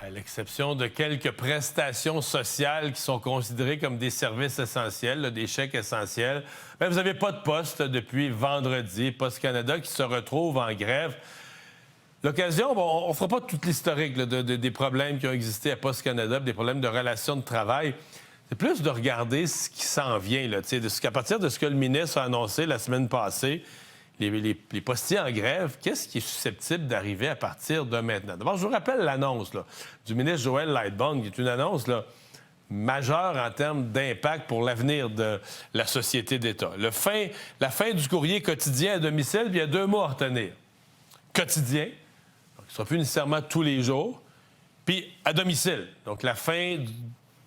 À l'exception de quelques prestations sociales qui sont considérées comme des services essentiels, là, des chèques essentiels, bien, vous n'avez pas de poste depuis vendredi. Poste Canada qui se retrouve en grève. L'occasion, bon, on ne fera pas toute l'historique là, des problèmes qui ont existé à Poste Canada, des problèmes de relations de travail. C'est plus de regarder ce qui s'en vient, là, qu'à partir de ce que le ministre a annoncé la semaine passée, les postiers en grève, qu'est-ce qui est susceptible d'arriver à partir de maintenant? D'abord, je vous rappelle l'annonce là, du ministre Joël Lightbound, qui est une annonce là, majeure en termes d'impact pour l'avenir de la société d'État. La fin du courrier quotidien à domicile, puis il y a 2 mots à retenir. Quotidien, donc, il ne sera plus nécessairement tous les jours, puis à domicile. Donc, la fin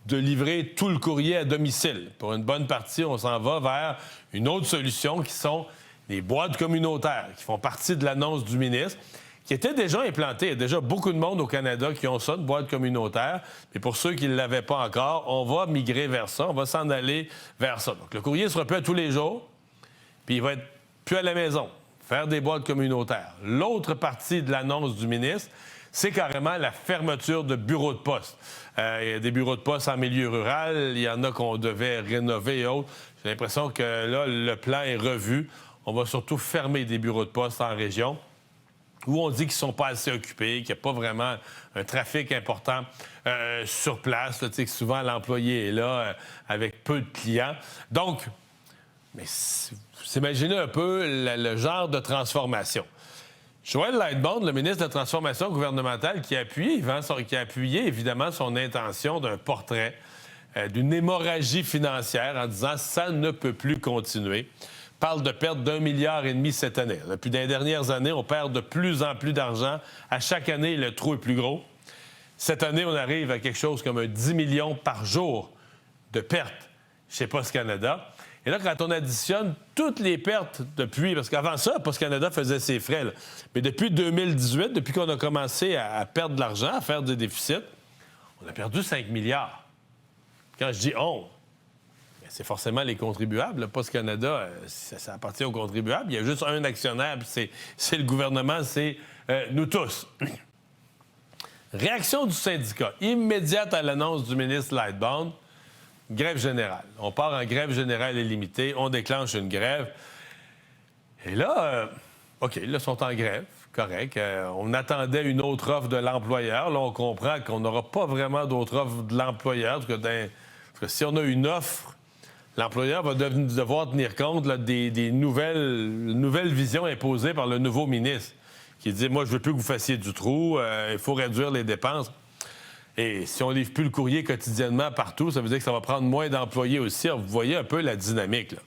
de livrer tout le courrier à domicile. Pour une bonne partie, on s'en va vers une autre solution qui sont les boîtes communautaires, qui font partie de l'annonce du ministre, qui étaient déjà implantées. Il y a déjà beaucoup de monde au Canada qui ont ça, de boîtes communautaires. Et pour ceux qui ne l'avaient pas encore, on va migrer vers ça, on va s'en aller vers ça. Donc, le courrier ne sera plus à tous les jours, puis il va être plus à la maison, faire des boîtes communautaires. L'autre partie de l'annonce du ministre, c'est carrément la fermeture de bureaux de poste. Il y a des bureaux de poste en milieu rural, il y en a qu'on devait rénover et autres. J'ai l'impression que là, le plan est revu. On va surtout fermer des bureaux de poste en région où on dit qu'ils ne sont pas assez occupés, qu'il n'y a pas vraiment un trafic important sur place. Là, que souvent, l'employé est là avec peu de clients. Donc, mais vous imaginez un peu le genre de transformation. Joël Lightbound, le ministre de la Transformation gouvernementale, qui a appuyé évidemment son intention d'un portrait d'une hémorragie financière en disant « ça ne peut plus continuer », parle de perte d'1,5 milliard cette année. Depuis les dernières années, on perd de plus en plus d'argent. À chaque année, le trou est plus gros. Cette année, on arrive à quelque chose comme 10 millions par jour de pertes chez Poste Canada. Et là, quand on additionne toutes les pertes depuis... Parce qu'avant ça, Poste Canada faisait ses frais. Là. Mais depuis 2018, depuis qu'on a commencé à perdre de l'argent, à faire des déficits, on a perdu 5 milliards. Quand je dis « on », c'est forcément les contribuables. Poste Canada, ça appartient aux contribuables. Il y a juste un actionnaire, puis c'est le gouvernement, c'est nous tous. Réaction du syndicat, immédiate à l'annonce du ministre Lightbound, grève générale. On part en grève générale illimitée, on déclenche une grève. Et là, OK, là, ils sont en grève, correct. On attendait une autre offre de l'employeur. Là, on comprend qu'on n'aura pas vraiment d'autre offre de l'employeur. Parce que si on a une offre, l'employeur va devoir tenir compte là, des nouvelles visions imposées par le nouveau ministre qui dit « Moi, je veux plus que vous fassiez du trou, il faut réduire les dépenses ». Et si on ne livre plus le courrier quotidiennement partout, ça veut dire que ça va prendre moins d'employés aussi. Alors, vous voyez un peu la dynamique, là.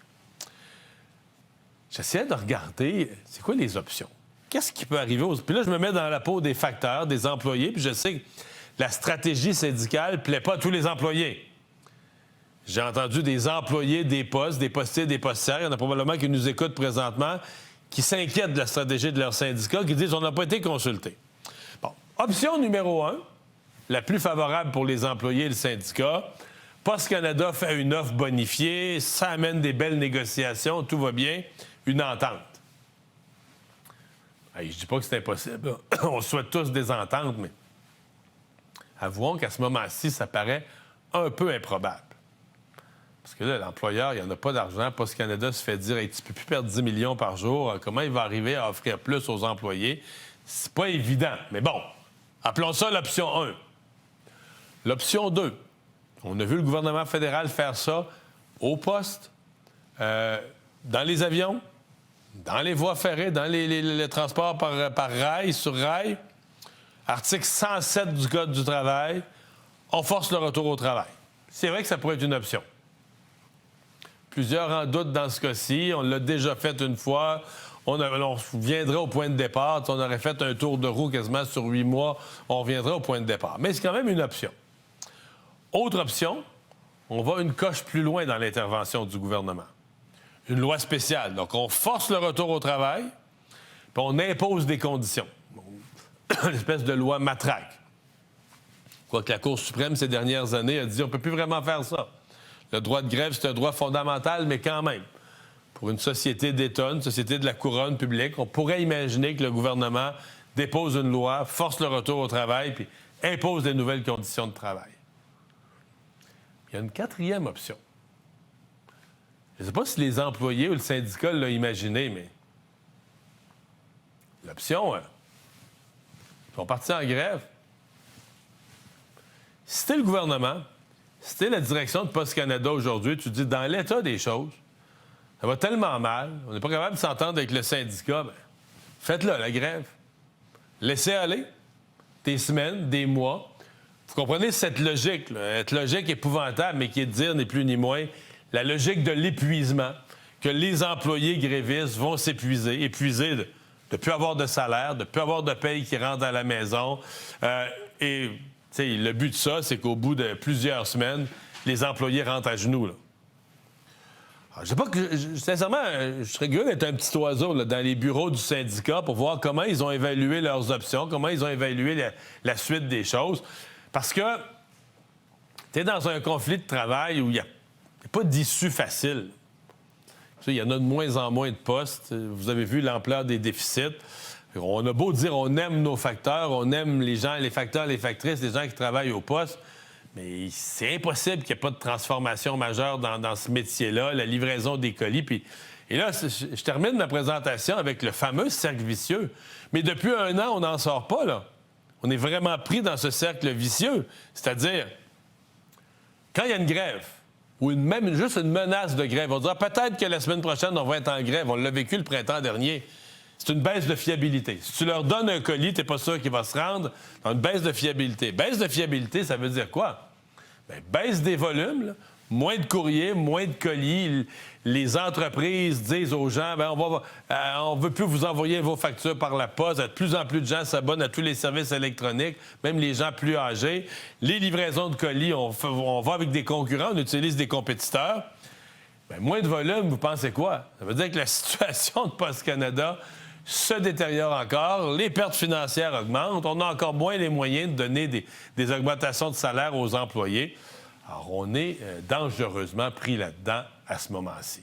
J'essayais de regarder, c'est quoi les options? Qu'est-ce qui peut arriver? Puis là, je me mets dans la peau des facteurs, des employés, puis je sais que la stratégie syndicale ne plaît pas à tous les employés. J'ai entendu des employés des postes, des postiers, des postières, il y en a probablement qui nous écoutent présentement, qui s'inquiètent de la stratégie de leur syndicat, qui disent « on n'a pas été consultés ». Bon, option numéro 1, la plus favorable pour les employés et le syndicat. Poste Canada fait une offre bonifiée, ça amène des belles négociations, tout va bien, une entente. Hey, je dis pas que c'est impossible. On souhaite tous des ententes, mais avouons qu'à ce moment-ci, ça paraît un peu improbable. Parce que là, l'employeur, il n'y en a pas d'argent. Poste Canada se fait dire hey, « tu ne peux plus perdre 10 millions par jour. Comment il va arriver à offrir plus aux employés? » C'est pas évident. Mais bon, appelons ça l'option 1. L'option 2, on a vu le gouvernement fédéral faire ça au poste, dans les avions, dans les voies ferrées, dans les transports par rail, sur rail. Article 107 du Code du travail, on force le retour au travail. C'est vrai que ça pourrait être une option. Plusieurs en doutent dans ce cas-ci. On l'a déjà fait une fois. On viendrait au point de départ. On aurait fait un tour de roue quasiment sur 8 mois. On reviendrait au point de départ. Mais c'est quand même une option. Autre option, on va une coche plus loin dans l'intervention du gouvernement. Une loi spéciale. Donc, on force le retour au travail, puis on impose des conditions. Une espèce de loi matraque. Quoique la Cour suprême, ces dernières années, a dit on ne peut plus vraiment faire ça. Le droit de grève, c'est un droit fondamental, mais quand même, pour une société d'État, une société de la couronne publique, on pourrait imaginer que le gouvernement dépose une loi, force le retour au travail, puis impose des nouvelles conditions de travail. Il y a une quatrième option. Je ne sais pas si les employés ou le syndicat l'ont imaginé, mais l'option, ils sont partis en grève. Si c'était le gouvernement, si c'était la direction de Poste Canada aujourd'hui, tu te dis, dans l'état des choses, ça va tellement mal, on n'est pas capable de s'entendre avec le syndicat, bien, faites-le, la grève. Laissez aller des semaines, des mois. Vous comprenez cette logique, là, cette logique épouvantable, mais qui est de dire, ni plus ni moins, la logique de l'épuisement, que les employés grévistes vont s'épuiser, épuisés de ne plus avoir de salaire, de ne plus avoir de paye qui rentre à la maison. Et le but de ça, c'est qu'au bout de plusieurs semaines, les employés rentrent à genoux. Là. Alors, je sais pas que, sincèrement, je serais curieux d'être un petit oiseau là, dans les bureaux du syndicat pour voir comment ils ont évalué leurs options, comment ils ont évalué la suite des choses. Parce que tu es dans un conflit de travail où il n'y a pas d'issue facile. Il y en a de moins en moins de postes. Vous avez vu l'ampleur des déficits. On a beau dire on aime nos facteurs, on aime les gens, les facteurs, les factrices, les gens qui travaillent au poste, mais c'est impossible qu'il n'y ait pas de transformation majeure dans ce métier-là, la livraison des colis. Et là, je termine ma présentation avec le fameux cercle vicieux. Mais depuis 1 an, on n'en sort pas, là. On est vraiment pris dans ce cercle vicieux. C'est-à-dire, quand il y a une grève, ou même juste une menace de grève, on dira peut-être que la semaine prochaine, on va être en grève. On l'a vécu le printemps dernier. C'est une baisse de fiabilité. Si tu leur donnes un colis, tu n'es pas sûr qu'il va se rendre. Dans une baisse de fiabilité. Baisse de fiabilité, ça veut dire quoi? Bien, baisse des volumes, là. Moins de courriers, moins de colis. Les entreprises disent aux gens, bien, on ne veut plus vous envoyer vos factures par la poste. De plus en plus de gens s'abonnent à tous les services électroniques, même les gens plus âgés. Les livraisons de colis, on va avec des concurrents, on utilise des compétiteurs. Bien, moins de volume, vous pensez quoi? Ça veut dire que la situation de Poste Canada se détériore encore, les pertes financières augmentent, on a encore moins les moyens de donner des augmentations de salaire aux employés. Alors, on est dangereusement pris là-dedans à ce moment-ci.